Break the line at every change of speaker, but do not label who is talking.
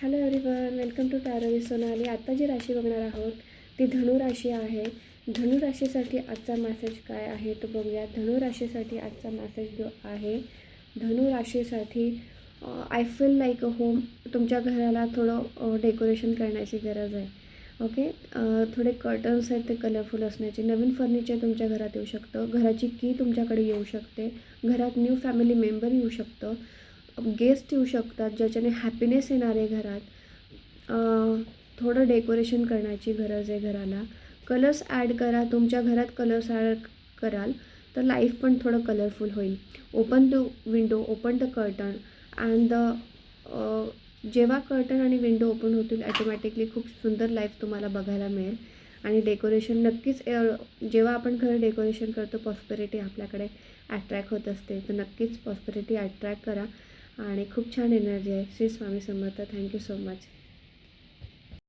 Hello everyone, welcome to tarot with Sonali. आता जी राशी बघणार आहोत ती धनु राशी आहे. धनु राशीसाठी आजचा मेसेज काय आहे तो बघूया. धनु राशीसाठी आजचा मेसेज जो आहे, धनु राशीसाठी I feel like a home. तुमच्या घराला थोडं डेकोरेशन करण्याची गरज आहे. ओके, थोडे कर्टन्स आहेत ते कलरफुल असण्याचे. नवीन फर्निचर तुमच्या घरात येऊ शकतं. घराची की तुमच्याकडे येऊ शकते. घरात न्यू फॅमिली मेंबर येऊ शकतं. गेस्ट येऊ शकतात ज्याच्याने हॅपीनेस येणार आहे घरात. थोडं डेकोरेशन करण्याची गरज आहे घराला. कलर्स ॲड करा. तुमच्या घरात कलर्स ॲड कराल तर लाईफ पण थोडं कलरफुल होईल. Open the window, open the curtain and जेव्हा कर्टन आणि विंडो ओपन होतील ॲटोमॅटिकली खूप सुंदर लाईफ तुम्हाला बघायला मिळेल. आणि डेकोरेशन नक्कीच, जेव्हा आपण घरं डेकोरेशन करतो प्रॉस्पेरिटी आपल्याकडे अट्रॅक्ट होत असते. तर नक्कीच प्रॉस्पेरिटी अट्रॅक्ट करा आणि खूप छान एनर्जी आहे. Shri Swami Samarth. Thank you so much.